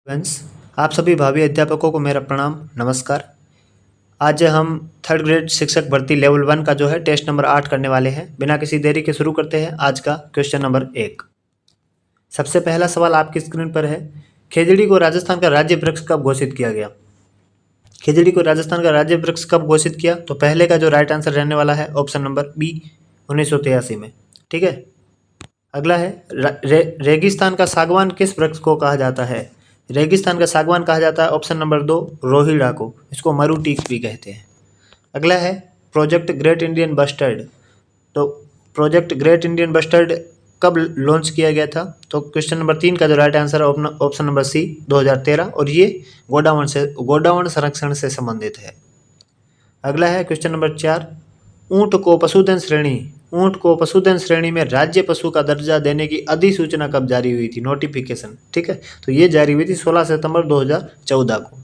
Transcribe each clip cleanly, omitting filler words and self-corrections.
Friends, आप सभी भावी अध्यापकों को मेरा प्रणाम नमस्कार। आज हम थर्ड ग्रेड शिक्षक भर्ती लेवल 1 का जो है टेस्ट नंबर 8 करने वाले हैं। बिना किसी देरी के शुरू करते हैं आज का क्वेश्चन नंबर 1। सबसे पहला सवाल आपकी स्क्रीन पर है, खेजड़ी को राजस्थान का राज्य वृक्ष कब घोषित किया गया? खेजड़ी को राजस्थान का राज्य वृक्ष कब घोषित किया? तो पहले का जो राइट आंसर रहने वाला है ऑप्शन नंबर बी 1983 में। ठीक है। अगला है रेगिस्तान का सागवान किस वृक्ष को कहा जाता है? रेगिस्तान का सागवान कहा जाता है ऑप्शन नंबर 2 रोहिड़ा को। इसको मरू टीक भी कहते हैं। अगला है प्रोजेक्ट ग्रेट इंडियन बस्टर्ड। तो प्रोजेक्ट ग्रेट इंडियन बस्टर्ड कब लॉन्च किया गया था? तो क्वेश्चन नंबर 3 का जो राइट आंसर है ऑप्शन नंबर सी 2013, और ये गोडावण संरक्षण से संबंधित है। अगला है क्वेश्चन नंबर 4, ऊँट को पशुधन श्रेणी में राज्य पशु का दर्जा देने की अधिसूचना कब जारी हुई थी? नोटिफिकेशन। ठीक है, तो ये जारी हुई थी 16 सितंबर 2014 को।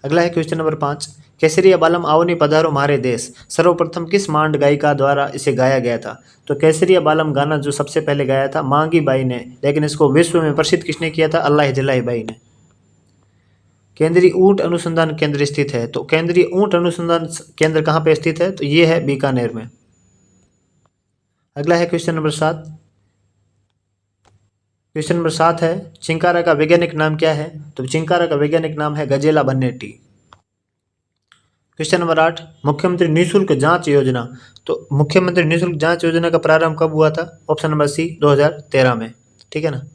अगला है क्वेश्चन नंबर 5, केसरिया बालम आवनी पधारो मारे देश सर्वप्रथम किस मांड गायिका द्वारा इसे गाया गया था? तो केसरिया बालम गाना जो सबसे पहले गाया था मांगी बाई ने, लेकिन इसको विश्व में प्रसिद्ध किसने किया था? अल्लाह जलाई बाई ने। केंद्रीय ऊंट अनुसंधान केंद्र स्थित है, तो केंद्रीय ऊंट अनुसंधान केंद्र कहाँ पे स्थित है? तो ये है बीकानेर में। अगला है क्वेश्चन नंबर 7। क्वेश्चन नंबर 7 है, चिंकारा का वैज्ञानिक नाम क्या है? तो चिंकारा का वैज्ञानिक नाम है गजेला बन्नेटी। क्वेश्चन नंबर 8, मुख्यमंत्री निःशुल्क जांच योजना। तो मुख्यमंत्री निःशुल्क जांच योजना का प्रारंभ कब हुआ था? ऑप्शन नंबर सी 2013 में। ठीक है ना।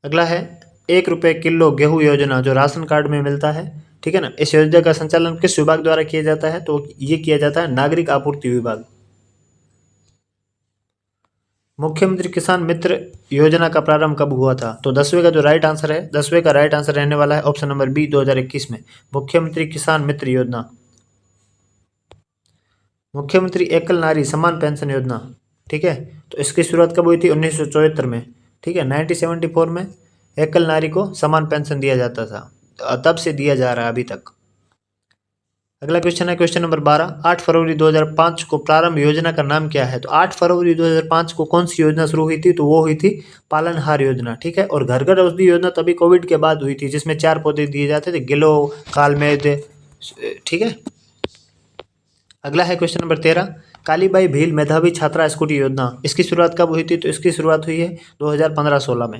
अगला है 1 रुपये किलो गेहूं योजना, जो राशन कार्ड में मिलता है। ठीक है ना। इस योजना का संचालन किस विभाग द्वारा किया जाता है? तो ये किया जाता है नागरिक आपूर्ति विभाग। मुख्यमंत्री किसान मित्र योजना का प्रारंभ कब हुआ था? तो 10वें का जो राइट आंसर है, 10वें का राइट आंसर रहने वाला है ऑप्शन नंबर बी 2021 में। मुख्यमंत्री किसान मित्र योजना। मुख्यमंत्री एकल नारी समान पेंशन योजना। ठीक है, तो इसकी शुरुआत कब हुई थी? 1974 में। ठीक है, 1974 में एकल नारी को समान पेंशन दिया जाता था, तब से दिया जा रहा है अभी तक। अगला क्वेश्चन है क्वेश्चन नंबर 12, 8 फरवरी 2005 को प्रारंभ योजना का नाम क्या है? तो 8 फरवरी 2005 को कौन सी योजना शुरू हुई थी? तो वो हुई थी पालनहार योजना। ठीक है, और घर घर औषधि योजना तभी कोविड के बाद हुई थी, जिसमें 4 पौधे दिए जाते थे, गिलो, कालमेघ। ठीक है। अगला है क्वेश्चन नंबर 13, कालीबाई भील मेधावी छात्रा स्कूटी योजना, इसकी शुरुआत कब हुई थी? तो इसकी शुरुआत हुई है 2015-16 में।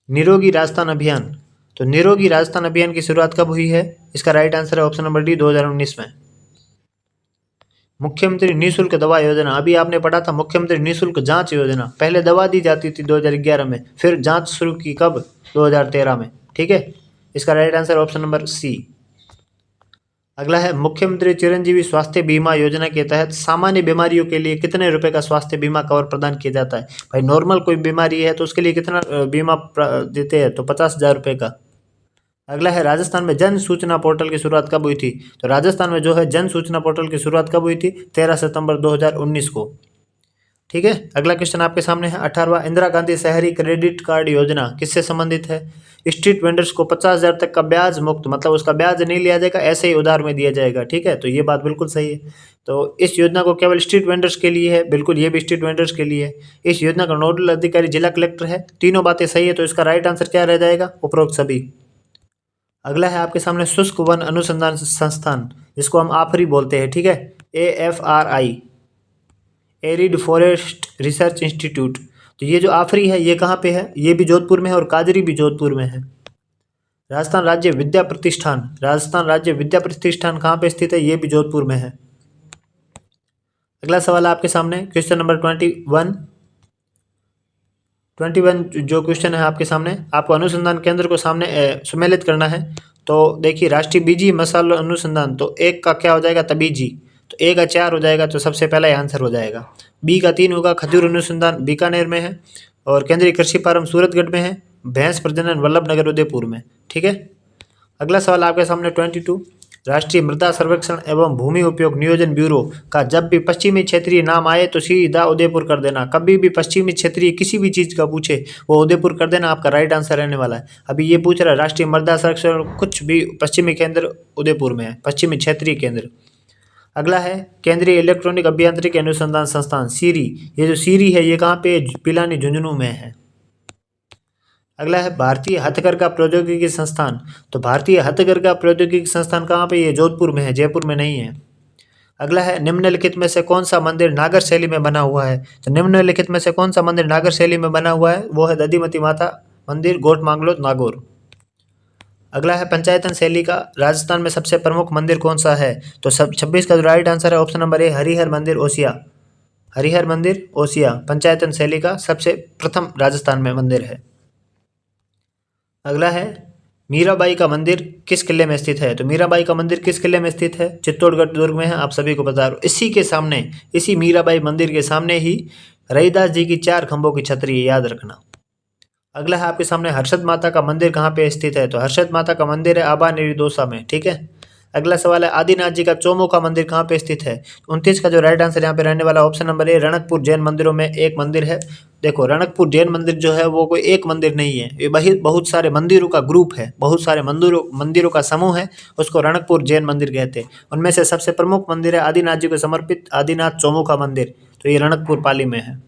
निरोगी राजस्थान अभियान। तो निरोगी राजस्थान अभियान की शुरुआत कब हुई है? इसका राइट आंसर है ऑप्शन नंबर डी 2019 में। मुख्यमंत्री निःशुल्क दवा योजना, अभी आपने पढ़ा था मुख्यमंत्री निःशुल्क जांच योजना। पहले दवा दी जाती थी 2011 में, फिर जांच शुरू की कब? 2013 में। ठीक है, इसका right answer option number C. अगला है मुख्यमंत्री चिरंजीवी स्वास्थ्य बीमा योजना के तहत सामान्य बीमारियों के लिए कितने रुपए का स्वास्थ्य बीमा कवर प्रदान किया जाता है? भाई नॉर्मल कोई बीमारी है तो उसके लिए कितना बीमा देते हैं? तो 50,000 रुपये का। अगला है राजस्थान में जन सूचना पोर्टल की शुरुआत कब हुई थी? तो राजस्थान में जो है जन सूचना पोर्टल की शुरुआत कब हुई थी? 13 सितंबर 2019 को। ठीक है। अगला क्वेश्चन आपके सामने है 18वां, इंदिरा गांधी शहरी क्रेडिट कार्ड योजना किससे संबंधित है? स्ट्रीट वेंडर्स को 50,000 तक का ब्याज मुक्त, मतलब उसका ब्याज नहीं लिया जाएगा, ऐसे ही उधार में दिया जाएगा। ठीक है, तो ये बात बिल्कुल सही है। तो इस योजना को केवल स्ट्रीट वेंडर्स के लिए है, बिल्कुल ये भी स्ट्रीट वेंडर्स के लिए है। इस योजना का नोडल अधिकारी जिला कलेक्टर है। तीनों बातें सही है, तो इसका राइट आंसर क्या रह जाएगा? उपरोक्त सभी। अगला है आपके सामने शुष्क वन अनुसंधान संस्थान, जिसको हम आफरी बोलते हैं। ठीक है, AFRI, arid forest research institute. तो ये जो आफरी है ये कहाँ पे है? ये भी जोधपुर में है, और काजरी भी जोधपुर में है। राजस्थान राज्य विद्या प्रतिष्ठान कहाँ पे स्थित है? ये भी जोधपुर में है। अगला सवाल आपके सामने क्वेश्चन नंबर 21 जो क्वेश्चन है आपके सामने, आपको अनुसंधान केंद्र को सामने सुमेलित करना है। तो देखिए, राष्ट्रीय बीजी मसाला अनुसंधान, तो 1 का क्या हो जाएगा? तबीजी। तो A का 4 हो जाएगा, तो सबसे पहला ही आंसर हो जाएगा। B का 3 होगा, खजूर अनुसंधान बीकानेर में है, और केंद्रीय कृषि फार्म सूरतगढ़ में है, भैंस प्रजनन वल्लभनगर उदयपुर में। ठीक है। अगला सवाल आपके सामने 22, राष्ट्रीय मृदा सर्वेक्षण एवं भूमि उपयोग नियोजन ब्यूरो का जब भी पश्चिमी क्षेत्रीय नाम आए तो सीधा उदयपुर कर देना। कभी भी पश्चिमी क्षेत्रीय किसी भी चीज़ का पूछे वो उदयपुर कर देना, आपका राइट आंसर रहने वाला है। अभी ये पूछ रहा है राष्ट्रीय मृदा सर्वेक्षण, कुछ भी पश्चिमी केंद्र उदयपुर में है, पश्चिमी क्षेत्रीय केंद्र। अगला है केंद्रीय इलेक्ट्रॉनिक अभियांत्रिकी अनुसंधान संस्थान सीरी। ये जो सीरी है ये कहाँ पे? पिलानी झुंझुनू में है। अगला है भारतीय हथकरघा प्रौद्योगिकी संस्थान। तो भारतीय हथकरघा प्रौद्योगिकी संस्थान कहाँ पे? ये जोधपुर में है, जयपुर में नहीं है। अगला है निम्नलिखित में से कौन सा मंदिर नागर शैली में बना हुआ है? तो निम्नलिखित में से कौन सा मंदिर नागर शैली में बना हुआ है? वो है दधिमती माता मंदिर, गोट मांगलोद, नागौर। अगला है पंचायतन शैली का राजस्थान में सबसे प्रमुख मंदिर कौन सा है? तो सब 26 का जो राइट आंसर है ऑप्शन नंबर ए, हरिहर मंदिर ओसिया। हरिहर मंदिर ओसिया पंचायतन शैली का सबसे प्रथम राजस्थान में मंदिर है। अगला है मीराबाई का मंदिर किस किले में स्थित है? तो मीराबाई का मंदिर किस किले में स्थित है? चित्तौड़गढ़ दुर्ग में है, आप सभी को बता रहा हूँ। इसी के सामने, इसी मीराबाई मंदिर के सामने ही रैदास जी की 4 खंभों की छतरी है, याद रखना। अगला है आपके सामने हर्षद माता का मंदिर कहाँ पे स्थित है? तो हर्षद माता का मंदिर है आबा नेरी दौसा में, ठीक है। अगला सवाल है आदिनाथ जी का चौमुखा मंदिर कहाँ पे स्थित है? 29 का जो राइट आंसर यहाँ पे रहने वाला ऑप्शन नंबर ए, रणकपुर जैन मंदिरों में एक मंदिर है। देखो रणकपुर जैन मंदिर जो है वो कोई एक मंदिर नहीं है, ये बहुत सारे मंदिरों का ग्रुप है, बहुत सारे मंदिरों का समूह है, उसको रणकपुर जैन मंदिर कहते हैं। उनमें से सबसे प्रमुख मंदिर है आदिनाथ जी को समर्पित आदिनाथ चौमुखा मंदिर, तो ये रणकपुर पाली में है।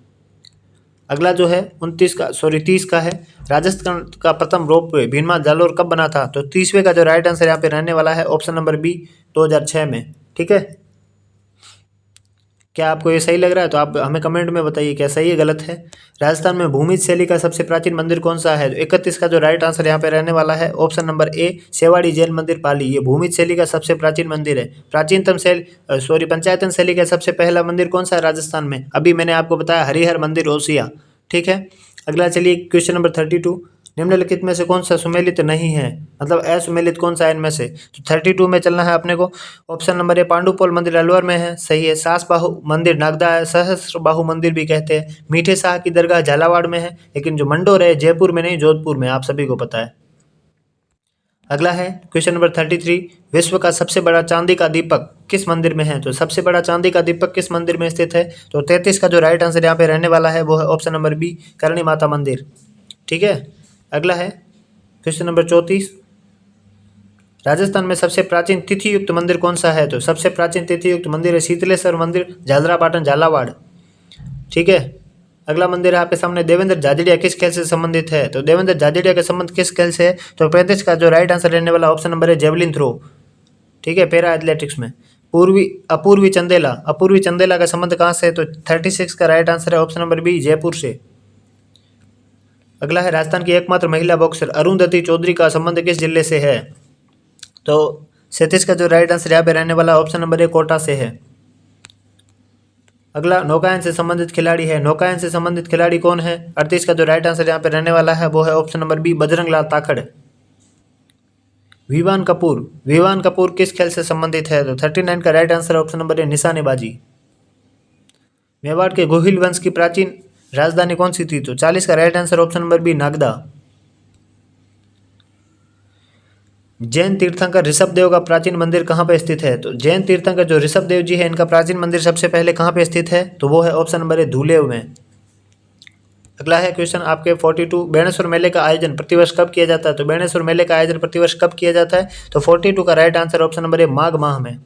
अगला जो है 30 का है राजस्थान का प्रथम रोपवे भीमा जालोर कब बना था? तो 30वें का जो राइट आंसर यहाँ पे रहने वाला है ऑप्शन नंबर बी, 2006 में, ठीक है। क्या आपको ये सही लग रहा है? तो आप हमें कमेंट में बताइए क्या सही है गलत है। राजस्थान में भूमिज शैली का सबसे प्राचीन मंदिर कौन सा है? तो 31 का जो राइट आंसर यहाँ पे रहने वाला है ऑप्शन नंबर ए, सेवाड़ी जैन मंदिर पाली। ये भूमिज शैली का सबसे प्राचीन मंदिर है। पंचायतन शैली का सबसे पहला मंदिर कौन सा है राजस्थान में? अभी मैंने आपको बताया हरिहर मंदिर ओसिया, ठीक है। अगला चलिए क्वेश्चन नंबर 32, निम्नलिखित में से कौन सा सुमेलित नहीं है, मतलब असुमेलित कौन सा है इनमें से? तो 32 में चलना है अपने को। ऑप्शन नंबर ए, पांडुपोल मंदिर अलवर में है, सही है। सास बाहु मंदिर नागदा है, सहस्त्र बाहु मंदिर भी कहते हैं। मीठे शाह की दरगाह झालावाड़ में है, लेकिन जो मंडोर है जयपुर में नहीं, जोधपुर में, आप सभी को पता है। अगला है क्वेश्चन नंबर 33, विश्व का सबसे बड़ा चांदी का दीपक किस मंदिर में है? तो सबसे बड़ा चांदी का दीपक किस मंदिर में स्थित है? तो 33 का जो राइट आंसर यहाँ पे रहने वाला है वो है option number B, Karni Mata मंदिर, ठीक है। अगला है क्वेश्चन नंबर 34, राजस्थान में सबसे प्राचीन तिथि युक्त मंदिर कौन सा है? तो सबसे प्राचीन तिथि युक्त मंदिर है शीतलेश्वर मंदिर, झालरापाटन झालावाड़, ठीक है। अगला मंदिर है आपके सामने देवेंद्र झाझड़िया किस खेल से संबंधित है? तो देवेंद्र झाझड़िया का संबंध किस खेल से है? तो 35 का जो राइट आंसर रहने वाला ऑप्शन नंबर है जेवलिन थ्रो, ठीक है, पैरा एथलेटिक्स में। अपूर्वी चंदेला का संबंध कहाँ से है? तो 36 का राइट आंसर है ऑप्शन नंबर बी, जयपुर से। अगला है राजस्थान की एकमात्र महिला बॉक्सर अरुंधति चौधरी का संबंध किस जिले से है? तो 37 का जो राइट आंसर यहाँ पे रहने वाला ऑप्शन नंबर ए, कोटा से है। अगला नौकायन से संबंधित खिलाड़ी है, नौकायन से संबंधित खिलाड़ी कौन है? 38 का जो राइट आंसर यहाँ पे रहने वाला है वो है option number B, Bajrang Lal ताखड़। Vivaan Kapoor किस खेल से संबंधित है? तो 39 का राइट आंसर ऑप्शन नंबर ए, निशानेबाजी। मेवाड़ के गोहिल वंश की प्राचीन राजधानी कौन सी थी? तो 40 का right answer option number B, Nagda. Jain तीर्थंकर ऋषभदेव का प्राचीन मंदिर कहाँ पे स्थित है? तो जैन तीर्थंकर जो ऋषभदेव जी है इनका प्राचीन मंदिर सबसे पहले कहाँ पे स्थित है? तो वो है ऑप्शन नंबर ए, धूलेव में। अगला है क्वेश्चन आपके 42, बेणेश्वर मेले का आयोजन प्रतिवर्ष कब किया जाता है? तो बेणेश्वर मेले का आयोजन प्रतिवर्ष कब किया जाता है? तो 42 का right answer option number A, माघ माह में।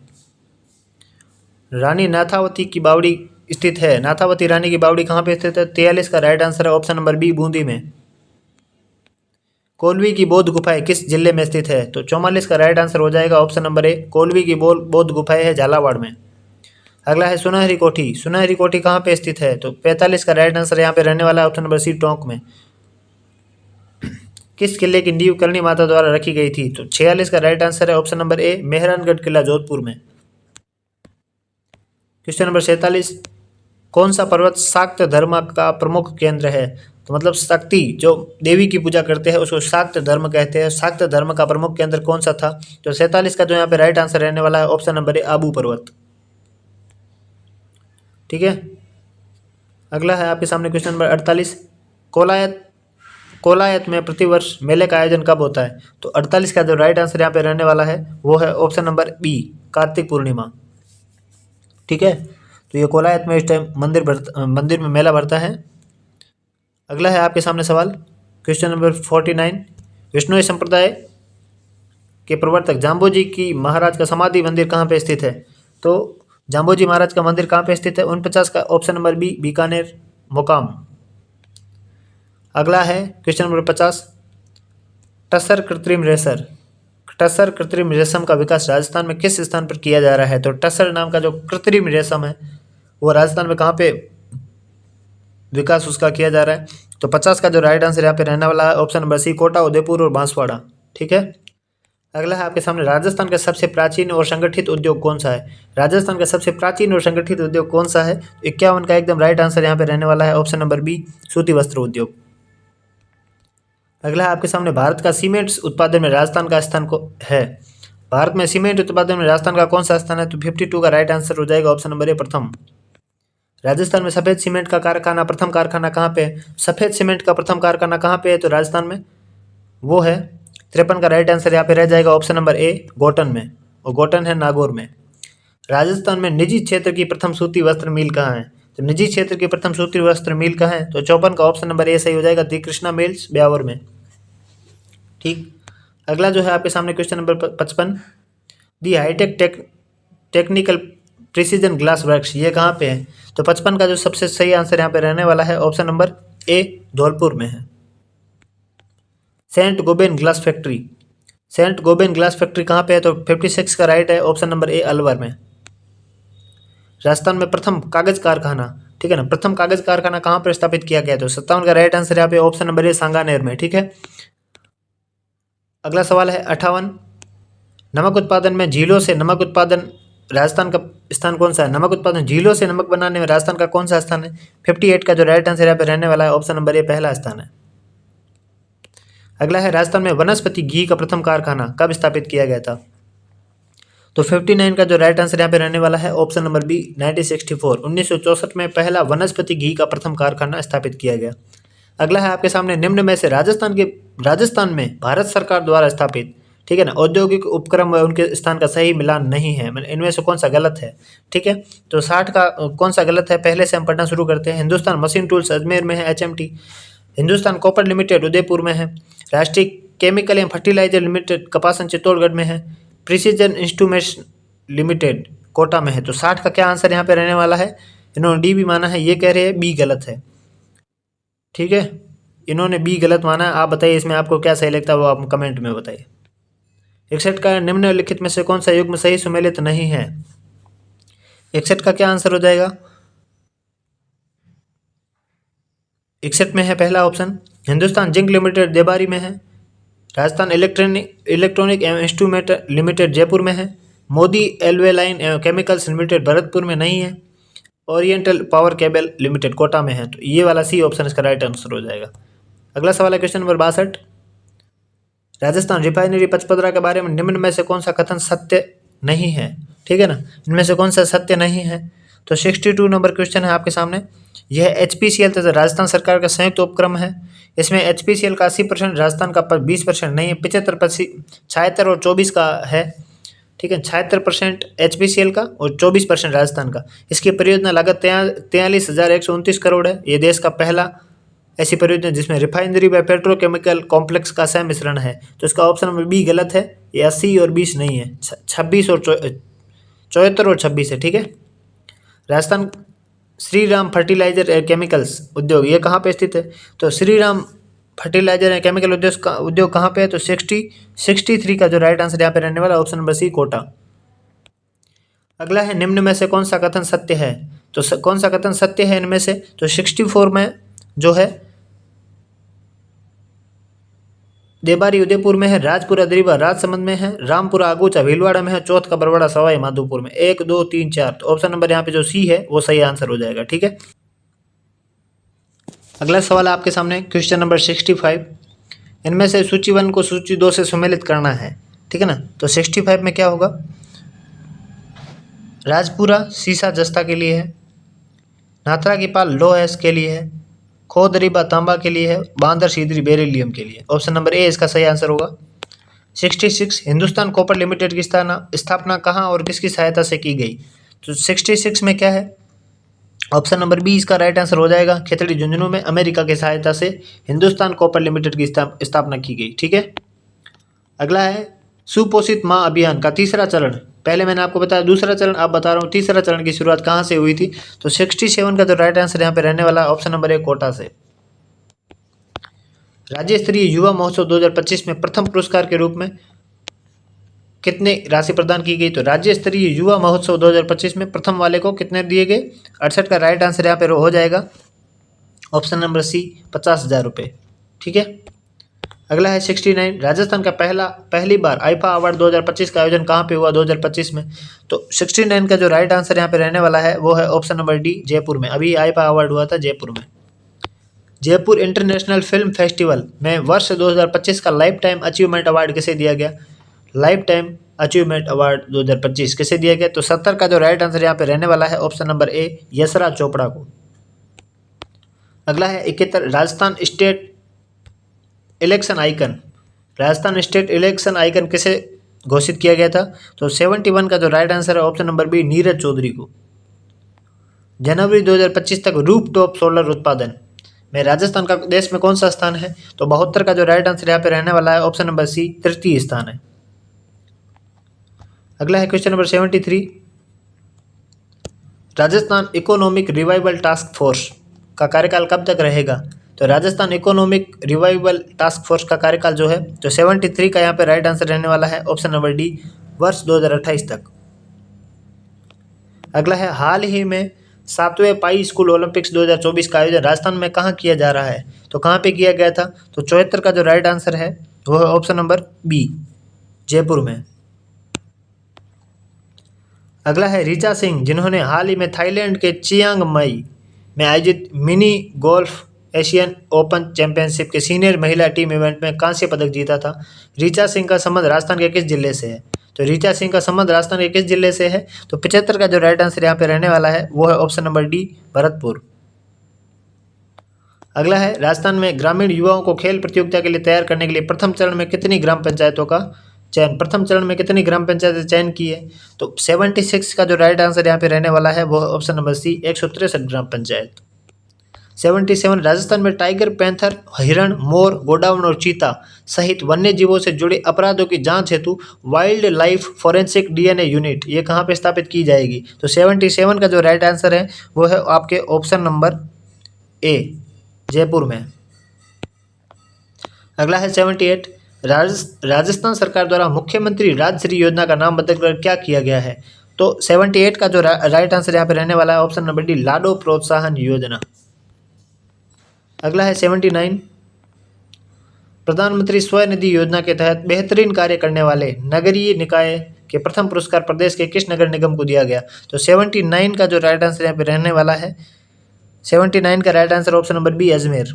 रानी नाथावती की बावड़ी स्थित है, नाथावती रानी की बावड़ी कहाँ पे स्थित है? 43 का राइट आंसर है ऑप्शन नंबर बी, बूंदी में। कोलवी की बौद्ध गुफाएं किस जिले में स्थित है? तो 44 का राइट आंसर हो जाएगा ऑप्शन नंबर ए, कोलवी की बौद्ध गुफाएं है झालावाड़ में। अगला है सुनहरी कोठी कहाँ पे स्थित है? तो 45 का राइट आंसर यहाँ पे रहने वाला है ऑप्शन नंबर सी, टोंक में। किस किले की नींव करणी माता द्वारा रखी गई थी? तो 46 का राइट आंसर है ऑप्शन नंबर ए, मेहरानगढ़ किला जोधपुर में। क्वेश्चन नंबर 47, कौन सा पर्वत शाक्त धर्म का प्रमुख केंद्र है? तो मतलब शक्ति जो देवी की पूजा करते हैं उसको शाक्त धर्म कहते हैं। शाक्त धर्म का प्रमुख केंद्र कौन सा था? तो 47 का जो यहाँ पे राइट आंसर रहने वाला है ऑप्शन नंबर ए, आबू पर्वत, ठीक है। अगला है आपके सामने क्वेश्चन नंबर 48, कोलायत में प्रतिवर्ष मेले का आयोजन कब होता है? तो 48 का जो राइट आंसर यहाँ पे रहने वाला है वो है option number B, Kartik Purnima, ठीक है। तो ये कोलायत में इस टाइम मंदिर में मेला भरता है। अगला है आपके सामने सवाल क्वेश्चन नंबर 49, विष्णोई संप्रदाय के प्रवर्तक जाम्बोजी की महाराज का समाधि मंदिर कहाँ पे स्थित है? तो जाम्बोजी महाराज का मंदिर कहाँ पे स्थित है? 49 का ऑप्शन नंबर बी, बीकानेर, मोकाम। अगला है क्वेश्चन नंबर 50, टसर कृत्रिम रेशर, टसर कृत्रिम रेशम का विकास राजस्थान में किस स्थान पर किया जा रहा है? तो टसर नाम का जो कृत्रिम रेशम है वो राजस्थान में कहाँ पे विकास उसका किया जा रहा है? तो 50 का जो राइट आंसर यहाँ पे रहने वाला है option number C, Kota, Udaipur और बांसवाड़ा। ठीक है। अगला है आपके सामने, राजस्थान का सबसे प्राचीन और संगठित उद्योग कौन सा है? राजस्थान का सबसे प्राचीन और संगठित उद्योग कौन सा है? 51 का एकदम राइट आंसर यहाँ पे रहने वाला है ऑप्शन नंबर बी, सूती वस्त्र उद्योग। अगला है आपके सामने, भारत का सीमेंट उत्पादन में राजस्थान का स्थान को है। भारत में सीमेंट उत्पादन में राजस्थान का कौन सा स्थान है? तो 52 का राइट आंसर हो जाएगा ऑप्शन नंबर ए, प्रथम। राजस्थान में सफ़ेद सीमेंट का कारखाना, प्रथम कारखाना कहाँ पे है? सफ़ेद सीमेंट का प्रथम कारखाना कहाँ पे है? तो राजस्थान में वो है 53 का राइट आंसर यहाँ पे रह जाएगा ऑप्शन नंबर ए, गोटन में, और गोटन है नागौर में। राजस्थान में निजी क्षेत्र की प्रथम सूती वस्त्र मिल कहाँ है? तो निजी क्षेत्र की प्रथम सूती वस्त्र मिल कहाँ है? तो 54 का ऑप्शन नंबर ए सही हो जाएगा, दी कृष्णा मिल्स, ब्यावर में। ठीक। अगला जो है आपके सामने question number 55, the hi-tech technical precision glass works, ये कहाँ पे है? तो 55 का जो सबसे सही आंसर यहाँ पे रहने वाला है ऑप्शन नंबर ए, धौलपुर में है। Saint Gobain glass factory, Saint Gobain glass factory कहाँ पे है? तो 56 का राइट है ऑप्शन नंबर ए, अलवर में। राजस्थान में प्रथम कागज कारखाना, ठीक है ना, प्रथम कागज कारखाना कहाँ पर स्थापित किया गया? तो 57 का राइट आंसर यहाँ पे ऑप्शन नंबर ए, सांगानेर में। ठीक है। अगला सवाल है 58, नमक उत्पादन में झीलों से नमक उत्पादन राजस्थान का स्थान कौन सा है? नमक उत्पादन झीलों से नमक बनाने में राजस्थान का कौन सा स्थान है? 58 का जो राइट आंसर यहाँ पे रहने वाला है ऑप्शन नंबर ए, पहला स्थान है। अगला है, राजस्थान में वनस्पति घी का प्रथम कारखाना कब स्थापित किया गया था? तो 59 का जो राइट आंसर यहाँ पे रहने वाला है ऑप्शन नंबर बी, 1964, 1964 में पहला वनस्पति घी का प्रथम कारखाना स्थापित किया गया। अगला है आपके सामने, निम्न में से राजस्थान में भारत सरकार द्वारा स्थापित, ठीक है ना, औद्योगिक उपक्रम व उनके स्थान का सही मिलान नहीं है, मतलब इनमें से कौन सा गलत है? ठीक है। तो 60 का कौन सा गलत है, पहले से हम पढ़ना शुरू करते हैं। हिंदुस्तान मशीन टूल्स अजमेर में है, HMT। Hindustan copper limited Udaipur में है। राष्ट्रीय केमिकल एवं फर्टिलाइजर लिमिटेड कपासन चित्तौड़गढ़ में है। प्रिसीजन इंस्ट्रूमेंट्स लिमिटेड कोटा में है। तो 60 का क्या आंसर यहाँ पे रहने वाला है? इन्होंने डी भी माना है, ये कह रहे हैं बी गलत है। ठीक है, इन्होंने बी गलत माना है। आप बताइए इसमें आपको क्या सही लगता है, वो आप कमेंट में बताइए। 61 का निम्नलिखित में से कौन सा युग्म सही सुमेलित नहीं है? 61 का क्या आंसर हो जाएगा? 61 में है पहला option, Hindustan zinc limited Debari में है। राजस्थान इलेक्ट्रॉनिक एवं इंस्ट्रूमेंट लिमिटेड जयपुर में है। मोदी एल्वेलाइन एवं केमिकल्स लिमिटेड भरतपुर में नहीं है। Oriental power cable limited Kota में है। तो ये वाला सी ऑप्शन इसका राइट आंसर हो जाएगा। अगला सवाल है question number 62, Rajasthan refinery Pachpadra के बारे में निम्न में से कौन सा कथन सत्य नहीं है? ठीक है ना, इनमें से कौन सा सत्य नहीं है? तो 62 नंबर क्वेश्चन है आपके सामने। यह HPCL तथा राजस्थान सरकार का संयुक्त उपक्रम है। इसमें HPCL का 80%, राजस्थान का 20% नहीं है, 76 और 24 का है। ठीक है, 76% HPCL का और 24% राजस्थान का। इसकी परियोजना लागत 43,129 करोड़ है। ये देश का पहला ऐसी परियोजना जिसमें रिफाइनरी व पेट्रोकेमिकल कॉम्प्लेक्स का सहमिश्रण है। तो इसका ऑप्शन नंबर बी गलत है, ये 80 और 20 नहीं है, 26 और 74 और 26 है। ठीक है। Rajasthan Shri Ram fertiliser and chemicals उद्योग, ये कहाँ पे स्थित है? तो Shri Ram fertiliser and chemical उद्योग कहाँ पे है? तो 63 का जो राइट आंसर यहाँ पे रहने वाला ऑप्शन नंबर सी, कोटा। अगला है, निम्न में से कौन सा कथन सत्य है? तो कौन सा कथन सत्य है इनमें से? तो 64 में जो है देबारी उदयपुर में है, राजपुरा दरीबा राजसमंद में है, रामपुरा आगूचा भीलवाड़ा में है, चौथ का बरवाड़ा सवाई माधोपुर में। 1 2 3 4, तो ऑप्शन नंबर यहाँ पे जो सी है वो सही आंसर हो जाएगा। ठीक है। अगला सवाल आपके सामने क्वेश्चन नंबर 65, इनमें से सूची 1 को सूची 2 से सम्मिलित करना है। ठीक है ना, तो 65 में क्या होगा? राजपुरा सीसा जस्ता के लिए है, नाथरा की पाल लो एस के लिए है, खोदरीबा तांबा के लिए है, बांदर सीदरी बेरिलियम के लिए। ऑप्शन नंबर ए इसका सही आंसर होगा। 66, हिंदुस्तान कॉपर लिमिटेड की स्थापना कहाँ और किसकी सहायता से की गई? तो 66 में क्या है? ऑप्शन नंबर बी इसका राइट आंसर हो जाएगा, खेतड़ी झुंझुनू में अमेरिका की सहायता से हिंदुस्तान कॉपर लिमिटेड की स्थापना की गई। ठीक है। अगला है, सुपोषित माँ अभियान का तीसरा चरण, पहले मैंने आपको बताया दूसरा चरण, आप बता रहा हूँ तीसरा चरण की शुरुआत कहाँ से हुई थी? तो 67 का जो राइट आंसर यहाँ पे रहने वाला ऑप्शन नंबर ए, कोटा से। राज्य स्तरीय युवा महोत्सव 2025 में प्रथम पुरस्कार के रूप में कितने राशि प्रदान की गई? तो राज्य स्तरीय युवा महोत्सव 2025 में प्रथम वाले को कितने दिए गए? 68 का राइट आंसर यहाँ पे हो जाएगा ऑप्शन नंबर सी, 50,000 रुपये। ठीक है। अगला है 69, राजस्थान का पहली बार आईफा अवार्ड 2025 का आयोजन कहाँ पे हुआ 2025 में? तो 69 का जो राइट आंसर यहाँ पे रहने वाला है वो है ऑप्शन नंबर डी, जयपुर में। अभी आईफा अवार्ड हुआ था जयपुर में। जयपुर इंटरनेशनल फिल्म फेस्टिवल में वर्ष 2025 का लाइफ टाइम अचीवमेंट अवार्ड किसे दिया गया? लाइफ टाइम अचीवमेंट अवार्ड 2025 किसे दिया गया? तो 70 का जो राइट आंसर यहाँ पे रहने वाला है option number A, Yashraj Chopra को। अगला है 71, Rajasthan state election icon. Rajasthan state election icon किसे घोषित किया गया था? तो 71 का जो राइट आंसर है option number B, Neeraj Chaudhary को। जनवरी 2025 तक रूफ टॉप सोलर उत्पादन में राजस्थान का देश में कौन सा स्थान है? तो 72 का जो राइट आंसर यहाँ पे रहने वाला है ऑप्शन नंबर सी, तृतीय स्थान है। अगला है question number 73, Rajasthan economic revival task force का कार्यकाल कब तक रहेगा? तो Rajasthan economic revival task force का कार्यकाल जो है तो 73 का यहाँ पे राइट आंसर रहने वाला है ऑप्शन नंबर डी, वर्ष 2028 तक। अगला है हाल ही में 7वें पाई स्कूल ओलंपिक्स 2024 का आयोजन राजस्थान में कहाँ किया जा रहा है? तो कहाँ पे किया गया था? तो 74 का जो राइट आंसर है वो है ऑप्शन नंबर बी, जयपुर में। अगला है ऋचा सिंह, जिन्होंने हाल ही में थाईलैंड के चियांग माई में आयोजित mini golf Asian open championship के सीनियर महिला टीम इवेंट में कांस्य पदक जीता था। ऋचा सिंह का संबंध राजस्थान के किस जिले से है? तो ऋचा सिंह का संबंध राजस्थान के किस जिले से है? तो 75 का जो राइट आंसर यहाँ पे रहने वाला है वो है ऑप्शन नंबर डी, भरतपुर। अगला है राजस्थान में ग्रामीण युवाओं को खेल प्रतियोगिता के लिए तैयार करने के लिए प्रथम चरण में कितनी ग्राम पंचायतों का चयन? प्रथम चरण में कितनी ग्राम पंचायतें चयन की है? तो 76 का जो राइट आंसर यहाँ पे रहने वाला है वो ऑप्शन नंबर सी, 163 ग्राम पंचायत। 77, राजस्थान में टाइगर, पैंथर, हिरण, मोर, गोडाउन और चीता सहित वन्य जीवों से जुड़े अपराधों की जांच हेतु wild life forensic DNA unit ये कहाँ पे स्थापित की जाएगी? तो 77 का जो राइट आंसर है वो है आपके ऑप्शन नंबर ए, जयपुर में। अगला है 78, राजस्थान सरकार द्वारा मुख्यमंत्री राजश्री योजना का नाम बदलकर क्या किया गया है? तो 78 का जो राइट आंसर यहाँ पे रहने वाला है ऑप्शन नंबर डी, लाडो प्रोत्साहन योजना। अगला है 79, प्रधानमंत्री स्वनिधि योजना के तहत बेहतरीन कार्य करने वाले नगरीय निकाय के प्रथम पुरस्कार प्रदेश के किस नगर निगम को दिया गया? तो 79 का जो राइट आंसर यहाँ पे रहने वाला है 79 का right answer option number B, Ajmer.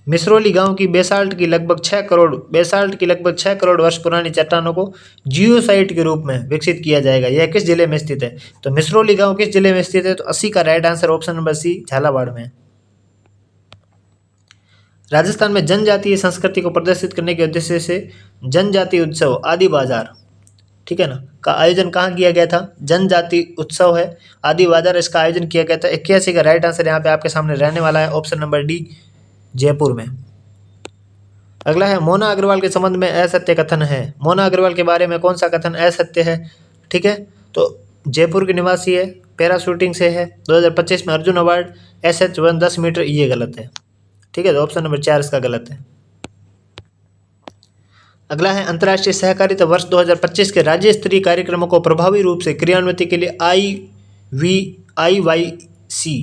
Misrauli गांव की बेसाल्ट की लगभग 6 करोड़ वर्ष पुरानी चट्टानों को जियो साइट के रूप में विकसित किया जाएगा। यह किस जिले में स्थित है? तो मिसरौली गांव किस जिले में स्थित है? तो 80 का right answer option number C, Jhalawar में। राजस्थान में जनजातीय संस्कृति को प्रदर्शित करने के उद्देश्य से जनजातीय उत्सव आदि बाजार, ठीक है ना, का आयोजन कहाँ किया गया था? जनजाति उत्सव है आदि बाजार, इसका आयोजन किया गया था। 81 का राइट आंसर यहाँ पे आपके सामने रहने वाला है ऑप्शन नंबर डी, जयपुर में। अगला है मोना अग्रवाल के संबंध में असत्य कथन है। मोना अग्रवाल के बारे में कौन सा कथन असत्य है? ठीक है, तो जयपुर की निवासी है, पैरा शूटिंग से है, 2025 में अर्जुन अवार्ड, SH1 10 मीटर, ये गलत है। ठीक है, तो ऑप्शन नंबर 4 इसका गलत है। अगला है अंतर्राष्ट्रीय सहकारिता वर्ष 2025 के राज्य स्तरीय कार्यक्रमों को प्रभावी रूप से क्रियान्वित के लिए IYC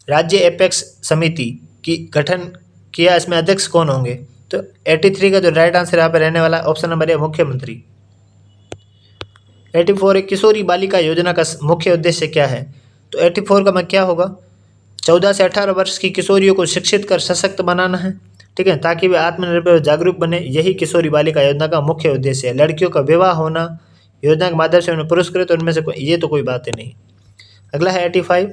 राज्य एपेक्स समिति की गठन किया, इसमें अध्यक्ष कौन होंगे? तो 83 का जो राइट आंसर यहाँ पे रहने वाला ऑप्शन नंबर है, मुख्यमंत्री। 84, किशोरी बालिका योजना का मुख्य उद्देश्य क्या है? तो 84 का मैं क्या होगा? 14 से 18 वर्ष की किशोरियों को शिक्षित कर सशक्त बनाना है, ठीक है, ताकि वे आत्मनिर्भर और जागरूक बने। यही किशोरी बालिका योजना का मुख्य उद्देश्य है। लड़कियों का विवाह होना योजना के माध्यम से उन्हें पुरस्कृत, उनमें से ये तो कोई बात ही नहीं। अगला है 85,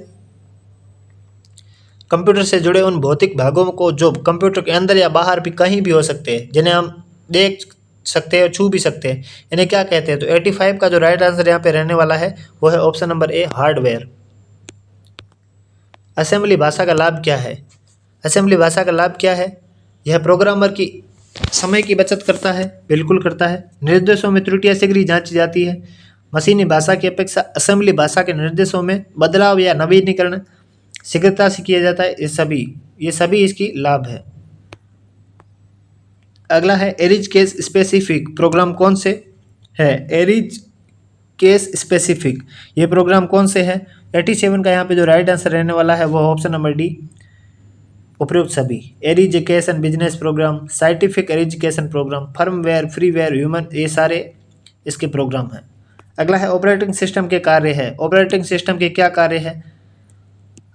कंप्यूटर से जुड़े उन भौतिक भागों को जो कंप्यूटर के अंदर या बाहर भी कहीं भी हो सकते हैं, जिन्हें हम देख सकते हैं और छू भी सकते हैं, इन्हें क्या कहते हैं? तो 85 का जो राइट आंसर यहाँ पे रहने वाला है वो है ऑप्शन नंबर ए, हार्डवेयर। असेंबली भाषा का लाभ क्या है? असेंबली भाषा का लाभ क्या है? यह प्रोग्रामर की समय की बचत करता है, बिल्कुल करता है। निर्देशों में त्रुटियां शीघ्र जांची जाती है। मशीनी भाषा की अपेक्षा असेंबली भाषा के निर्देशों में बदलाव या नवीनीकरण शीघ्रता से किया जाता है। ये सभी ये सभी इसकी लाभ है। अगला है एरिज केस स्पेसिफिक प्रोग्राम कौन से है? एरिज केस स्पेसिफिक ये प्रोग्राम कौन से है? 87 का यहाँ पे जो राइट आंसर रहने वाला है वो ऑप्शन नंबर डी, उपयुक्त सभी। एरिजिकेशन बिजनेस प्रोग्राम, साइंटिफिक एरिजिकेशन प्रोग्राम, फर्मवेयर, फ्रीवेयर, ह्यूमन, ये सारे इसके प्रोग्राम हैं। अगला है ऑपरेटिंग सिस्टम के कार्य है। ऑपरेटिंग सिस्टम के क्या कार्य है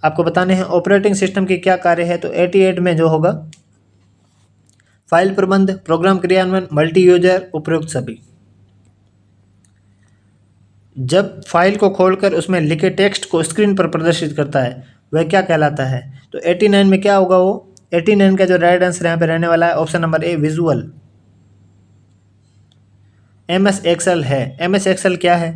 आपको बताने हैं। ऑपरेटिंग सिस्टम के क्या कार्य है? तो 88 में जो होगा फाइल प्रबंध, प्रोग्राम क्रियान्वयन, मल्टी यूजर, उपयुक्त सभी। जब फाइल को खोलकर उसमें लिखे टेक्स्ट को स्क्रीन पर प्रदर्शित करता है वह क्या कहलाता है? तो 89 में क्या होगा वो? 89 का जो राइट आंसर यहाँ पे रहने वाला है option number A, visual. MS Excel है। MS एक्सेल क्या है?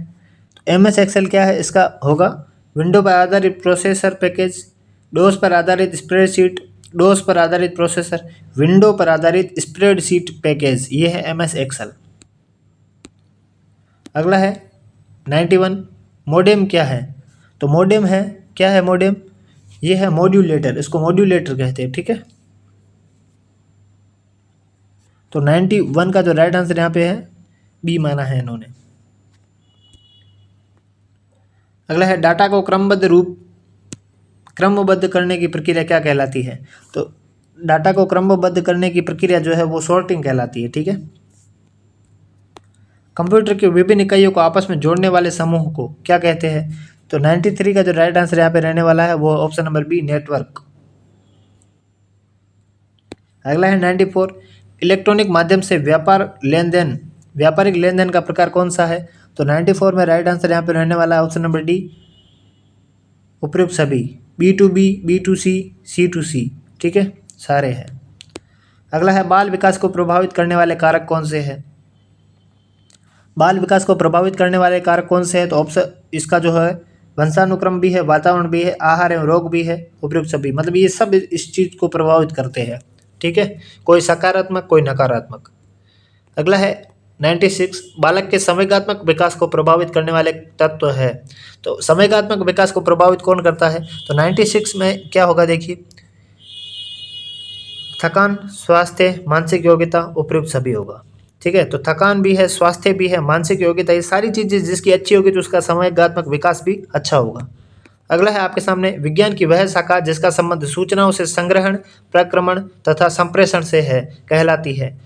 तो MS एक्सेल क्या है? इसका होगा विंडो पर आधारित प्रोसेसर पैकेज, डोस पर आधारित स्प्रेडशीट, डोस पर आधारित प्रोसेसर, विंडो पर आधारित स्प्रेडशीट पैकेज, ये है MS एक्सेल। अगला है 91, मोडेम क्या है? तो मोडेम है, क्या है मोडेम? ये है मॉड्यूलेटर, इसको मॉड्यूलेटर कहते हैं, ठीक है। तो 91 का जो राइट आंसर यहाँ पे है बी माना है इन्होंने। अगला है डाटा को क्रमबद्ध करने की प्रक्रिया क्या कहलाती है? तो डाटा को क्रमबद्ध करने की प्रक्रिया जो है वो सॉर्टिंग कहलाती है, ठीक है। कंप्यूटर की विभिन्न इकाइयों को आपस में जोड़ने वाले समूह को क्या कहते हैं? तो 93 का जो राइट आंसर यहाँ पे रहने वाला है वो ऑप्शन नंबर बी, नेटवर्क। अगला है 94, इलेक्ट्रॉनिक माध्यम से व्यापारिक लेन देन का प्रकार कौन सा है? तो 94 में राइट आंसर यहाँ पे रहने वाला है ऑप्शन नंबर डी, उपयुक्त सभी। B2B, B2C, C2C, ठीक है, सारे हैं। अगला है बाल विकास को प्रभावित करने वाले कारक कौन से हैं? बाल विकास को प्रभावित करने वाले कारक कौन से हैं? तो ऑप्शन इसका जो है वंशानुक्रम भी है, वातावरण भी है, आहार एवं रोग भी है, उपयुक्त सभी। मतलब ये सब इस चीज़ को प्रभावित करते हैं, ठीक है, कोई सकारात्मक कोई नकारात्मक। अगला है 96, बालक के संवेगात्मक विकास को प्रभावित करने वाले तत्व है। तो संवेगात्मक विकास को प्रभावित कौन करता है? तो 96 में क्या होगा देखिए, थकान, स्वास्थ्य, मानसिक योग्यता, उपयुक्त सभी होगा, ठीक है। तो थकान भी है, स्वास्थ्य भी है, मानसिक योग्यता, ये सारी चीज़ें जिसकी अच्छी होगी तो उसका संवेगात्मक विकास भी अच्छा होगा। अगला है आपके सामने विज्ञान की वह शाखा जिसका संबंध सूचनाओं से संग्रहण, प्रक्रमण तथा संप्रेषण से है, कहलाती है,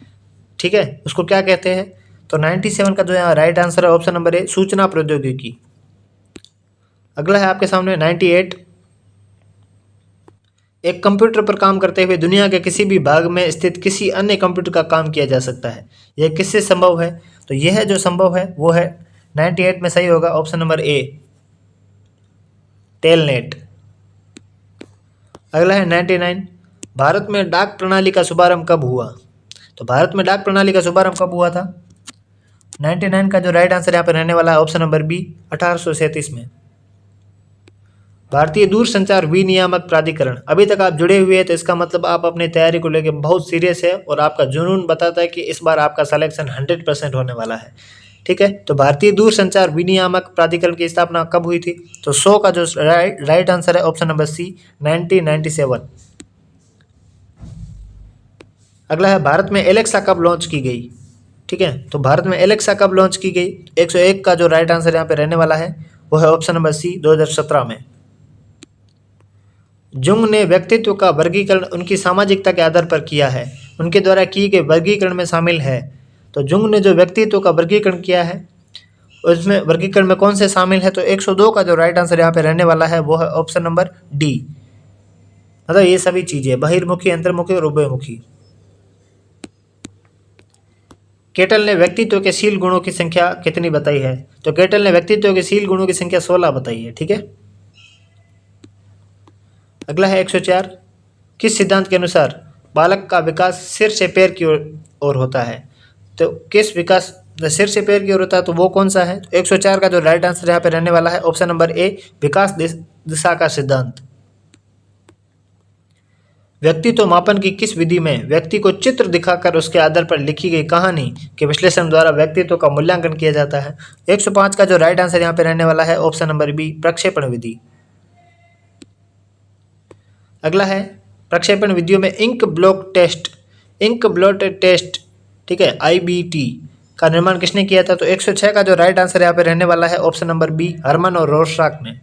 ठीक है, उसको क्या कहते हैं? तो 97 का जो यहाँ राइट आंसर है ऑप्शन नंबर ए, सूचना प्रौद्योगिकी। अगला है आपके सामने 98, एक कंप्यूटर पर काम करते हुए दुनिया के किसी भी भाग में स्थित किसी अन्य कंप्यूटर का काम किया जा सकता है, यह किससे संभव है? तो यह जो संभव है वो है 98 में सही होगा ऑप्शन नंबर ए, टेलनेट। अगला है 99, भारत में डाक प्रणाली का शुभारंभ कब हुआ? तो भारत में डाक प्रणाली का शुभारंभ कब हुआ था? 99 का जो राइट आंसर यहाँ पर रहने वाला है ऑप्शन नंबर बी, 1837 में। भारतीय दूरसंचार विनियामक प्राधिकरण, अभी तक आप जुड़े हुए हैं तो इसका मतलब आप अपनी तैयारी को लेकर बहुत सीरियस है और आपका जुनून बताता है कि इस बार आपका सिलेक्शन 100% होने वाला है, ठीक है। तो भारतीय दूरसंचार विनियामक प्राधिकरण की स्थापना कब हुई थी? तो 100 का जो राइट आंसर है ऑप्शन नंबर सी, 1997। अगला है भारत में एलेक्सा कब लॉन्च की गई, ठीक है। तो भारत में एलेक्सा कब लॉन्च की गई? 101 का जो राइट आंसर यहाँ पे रहने वाला है वो है ऑप्शन नंबर सी, 2017 में। जुंग ने व्यक्तित्व का वर्गीकरण उनकी सामाजिकता के आधार पर किया है, उनके द्वारा किए गए वर्गीकरण में शामिल है। तो जुंग ने जो व्यक्तित्व का वर्गीकरण किया है उसमें वर्गीकरण में कौन से शामिल है? तो 102 का जो राइट आंसर यहाँ पे रहने वाला है वो है ऑप्शन नंबर डी, मतलब ये सभी चीजें बहिर्मुखी, अंतर्मुखी और उभयमुखी। केटल ने व्यक्तित्व के शील गुणों की संख्या कितनी बताई है? तो केटल ने व्यक्तित्व के शील गुणों की संख्या 16 बताई है, ठीक है। अगला है 104, किस सिद्धांत के अनुसार बालक का विकास सिर से पैर की ओर होता है? तो किस विकास सिर से पैर की ओर होता है तो वो कौन सा है? तो 104 का जो राइट आंसर यहाँ पे रहने वाला है ऑप्शन नंबर ए, विकास दिशा का सिद्धांत। व्यक्तित्व मापन की किस विधि में व्यक्ति को चित्र दिखाकर उसके आधार पर लिखी गई कहानी के विश्लेषण द्वारा व्यक्तित्व का मूल्यांकन किया जाता है? 105 का जो राइट आंसर यहाँ पे रहने वाला है ऑप्शन नंबर बी, प्रक्षेपण विधि। अगला है प्रक्षेपण विधियों में इंक ब्लॉट टेस्ट, ठीक है, IBT का निर्माण किसने किया था? तो 106 का जो राइट आंसर यहाँ पे रहने वाला है ऑप्शन नंबर बी, हरमन और रॉर्शॉक ने।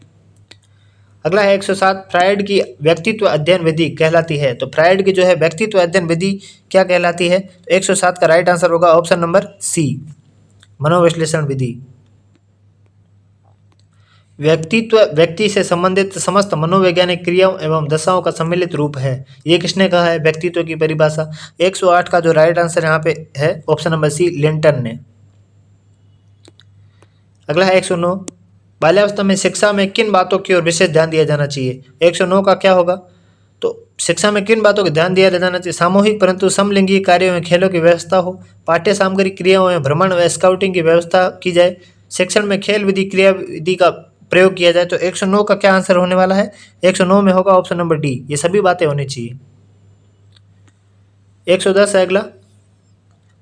अगला है 107, फ्रायड की व्यक्तित्व अध्ययन विधि कहलाती है। तो फ्रायड की जो है व्यक्तित्व अध्ययन विधि क्या कहलाती है? तो 107 का राइट आंसर होगा ऑप्शन नंबर सी, मनोविश्लेषण विधि। व्यक्तित्व व्यक्ति से संबंधित समस्त मनोवैज्ञानिक क्रियाओं एवं दशाओं का सम्मिलित रूप है। ये किसने कहा है व्यक्तित्व की परिभाषा? 108 का जो राइट आंसर यहाँ पे है ऑप्शन नंबर सी, लिंटन ने। अगला है 109, बाल्यावस्था में शिक्षा में किन बातों की ओर विशेष ध्यान दिया जाना चाहिए? 109 का क्या होगा? तो शिक्षा में किन बातों का ध्यान दिया जाना चाहिए? सामूहिक परंतु समलिंगी कार्यों में खेलों की व्यवस्था हो, पाठ्य सामग्री क्रियाओं में भ्रमण व स्काउटिंग की व्यवस्था की जाए, शिक्षण में खेल विधि क्रिया विधि का प्रयोग किया जाए। तो 109 का क्या आंसर होने वाला है? 109 में होगा ऑप्शन नंबर डी, ये सभी बातें होनी चाहिए। 110 है अगला,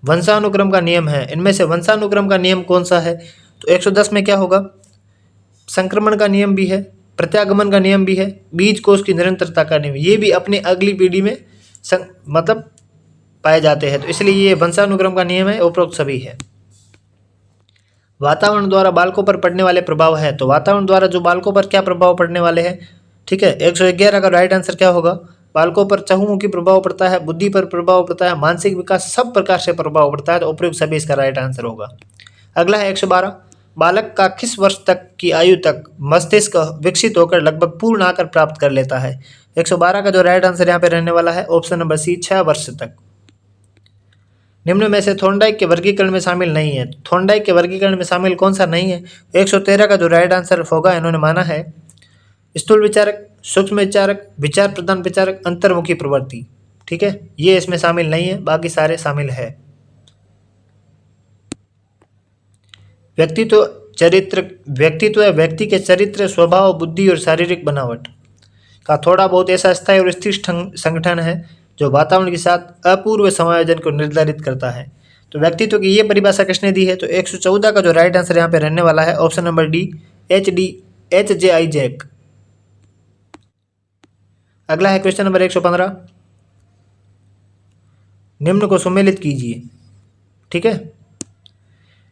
वंशानुक्रम का नियम है। इनमें से वंशानुक्रम का नियम कौन सा है? तो 110 में क्या होगा? संक्रमण का नियम भी है, प्रत्यागमन का नियम भी है, बीज कोष की निरंतरता का नियम, ये भी अपनी अगली पीढ़ी में मतलब पाए जाते हैं। तो इसलिए ये वंशानुक्रम का नियम है, उपरोक्त सभी है। वातावरण द्वारा बालकों पर पड़ने वाले प्रभाव है। तो वातावरण द्वारा जो बालकों पर क्या प्रभाव पड़ने वाले हैं? ठीक है, 111 का राइट आंसर क्या होगा? बालकों पर चहुमुखी प्रभाव पड़ता है, बुद्धि पर प्रभाव पड़ता है, मानसिक विकास, सब प्रकार से प्रभाव पड़ता है। तो उपयुक्त सभी इसका राइट आंसर होगा। अगला है 112, बालक का किस वर्ष तक की आयु तक मस्तिष्क विकसित होकर लगभग पूर्ण आकार प्राप्त कर लेता है? 112 का जो राइट आंसर यहाँ पे रहने वाला है ऑप्शन नंबर सी, 6 वर्ष तक। निम्न में से थॉर्नडाइक के वर्गीकरण में शामिल नहीं है। थॉर्नडाइक के वर्गीकरण में शामिल कौन सा नहीं है? 113 का जो राइट आंसर होगा, इन्होंने माना है स्थूल विचारक, सूक्ष्म विचारक, विचार प्रधान विचारक, अंतर्मुखी प्रवृत्ति। ठीक है, ये इसमें शामिल नहीं है, बाकी सारे शामिल है। व्यक्तित्व व्यक्ति के चरित्र, स्वभाव, बुद्धि और शारीरिक बनावट का थोड़ा बहुत ऐसा स्थायी और स्थिर संगठन है जो वातावरण के साथ अपूर्व समायोजन को निर्धारित करता है। तो व्यक्तित्व की ये परिभाषा किसने दी है? तो 114 का जो राइट आंसर यहाँ पे रहने वाला है option number D, HJ Isaac. अगला है क्वेश्चन नंबर 115, निम्न को सुमेलित कीजिए। ठीक है,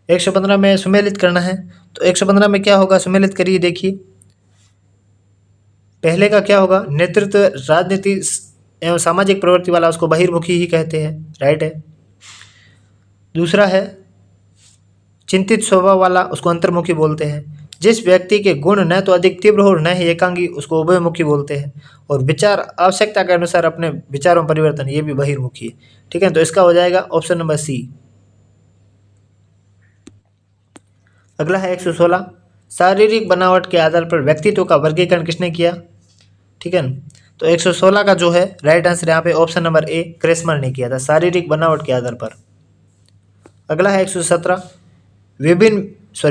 115 में सुमेलित करना है। तो 115 में क्या होगा, सुमेलित करिए। देखिए पहले का क्या होगा, नेतृत्व, राजनीति एवं सामाजिक प्रवृत्ति वाला, उसको बहिर्मुखी ही कहते हैं, राइट है। दूसरा है चिंतित स्वभाव वाला, उसको अंतर्मुखी बोलते हैं। जिस व्यक्ति के गुण न तो अधिक तीव्र हो न ही एकांगी, उसको उभयमुखी बोलते हैं। और विचार आवश्यकता के अनुसार अपने विचारों में परिवर्तन, ये भी बहिर्मुखी है। ठीक है, तो इसका हो जाएगा ऑप्शन नंबर सी। अगला है 116, शारीरिक बनावट के आधार पर व्यक्तित्व का वर्गीकरण किसने किया? ठीक है, तो 116 का जो है राइट आंसर यहाँ पे ऑप्शन नंबर ए, क्रेसमर ने किया था, शारीरिक बनावट के आधार पर। अगला है 117,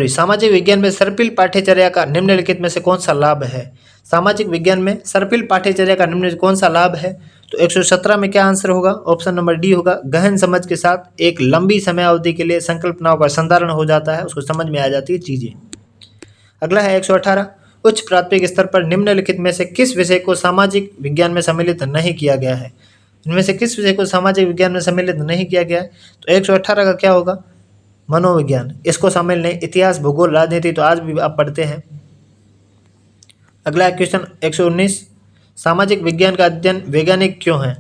सामाजिक विज्ञान में सर्पिल पाठ्यचर्या का निम्नलिखित में से कौन सा लाभ है? सामाजिक विज्ञान में सर्पिल पाठ्यचर्या का निम्न कौन सा लाभ है? तो 117 में क्या आंसर होगा? ऑप्शन नंबर डी होगा, गहन समझ के साथ एक लंबी समयावधि के लिए संकल्पनाओं का संधारण हो जाता है, उसको समझ में आ जाती है चीजें। अगला है 118, उच्च प्राथमिक स्तर पर निम्नलिखित में से किस विषय को सामाजिक विज्ञान में सम्मिलित नहीं किया गया है? इनमें से किस विषय को सामाजिक विज्ञान में सम्मिलित नहीं किया गया है? तो 118 का क्या होगा? मनोविज्ञान, इसको शामिल नहीं। इतिहास, भूगोल, राजनीति तो आज भी आप पढ़ते हैं। अगला क्वेश्चन 119, सामाजिक विज्ञान का अध्ययन वैज्ञानिक क्यों है?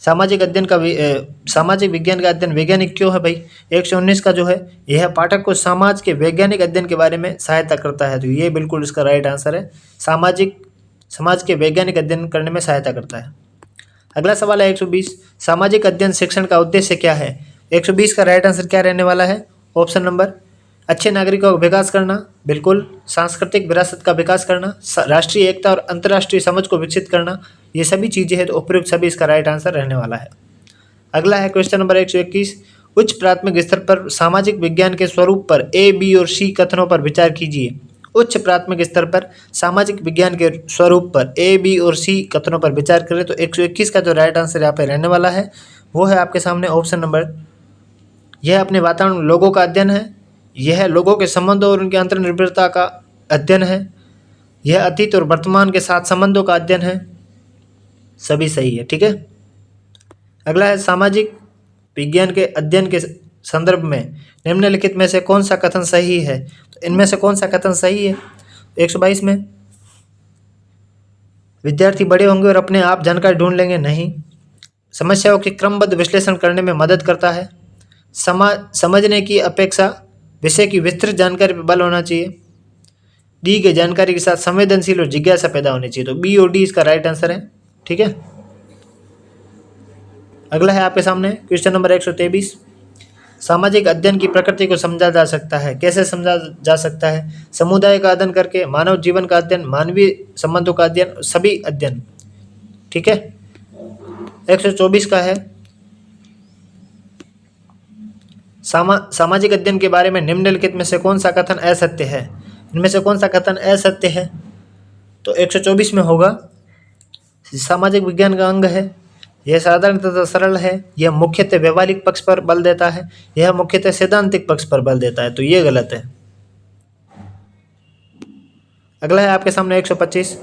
सामाजिक विज्ञान का अध्ययन वैज्ञानिक क्यों है भाई? 119 का जो है, यह पाठक को समाज के वैज्ञानिक अध्ययन के बारे में सहायता करता है। तो ये बिल्कुल इसका राइट आंसर है, समाज के वैज्ञानिक अध्ययन करने में सहायता करता है। अगला सवाल है 120, सामाजिक अध्ययन शिक्षण का उद्देश्य क्या है? 120 का राइट आंसर क्या रहने वाला है? ऑप्शन नंबर, अच्छे नागरिकों का विकास करना, बिल्कुल, सांस्कृतिक विरासत का विकास करना, राष्ट्रीय एकता और अंतर्राष्ट्रीय समझ को विकसित करना, ये सभी चीजें हैं। तो उपयुक्त सभी इसका राइट आंसर रहने वाला है। अगला है क्वेश्चन नंबर 121, उच्च प्राथमिक स्तर पर सामाजिक विज्ञान के स्वरूप पर ए, बी और सी कथनों पर विचार कीजिए। उच्च प्राथमिक स्तर पर सामाजिक विज्ञान के स्वरूप पर ए, बी और सी कथनों पर विचार करें। तो 121 का जो राइट आंसर यहाँ पे रहने वाला है वो है आपके सामने ऑप्शन नंबर, यह अपने वातावरण लोगों का अध्ययन है, यह लोगों के संबंधों और उनकी अंतर्निर्भरता का अध्ययन है, यह अतीत और वर्तमान के साथ संबंधों का अध्ययन है, सभी सही है। ठीक है, अगला है सामाजिक विज्ञान के अध्ययन के संदर्भ में निम्नलिखित में से कौन सा कथन सही है। तो इनमें से कौन सा कथन सही है। 122 में विद्यार्थी बड़े होंगे और अपने आप जानकारी ढूंढ लेंगे, नहीं। समस्याओं के क्रमबद्ध विश्लेषण करने में मदद करता है। समझने की अपेक्षा विषय की विस्तृत जानकारी पर बल होना चाहिए। दी गई जानकारी के साथ संवेदनशील और जिज्ञासा पैदा होनी चाहिए। तो बी और डी इसका राइट आंसर है। ठीक है, अगला है आपके सामने क्वेश्चन नंबर 123। सामाजिक अध्ययन की प्रकृति को समझा जा सकता है। कैसे समझा जा सकता है। समुदाय का अध्ययन करके, मानव जीवन का अध्ययन, मानवीय संबंधों का अध्ययन, सभी अध्ययन। ठीक है, 124 का है सामाजिक अध्ययन के बारे में निम्नलिखित में से कौन सा कथन असत्य है। इनमें से कौन सा कथन असत्य है। तो 124 में होगा सामाजिक विज्ञान का अंग है, यह साधारण तथा सरल है, यह मुख्यतः व्यवहारिक पक्ष पर बल देता है, यह मुख्यतः सैद्धांतिक पक्ष पर बल देता है। तो ये गलत है। अगला है आपके सामने 125।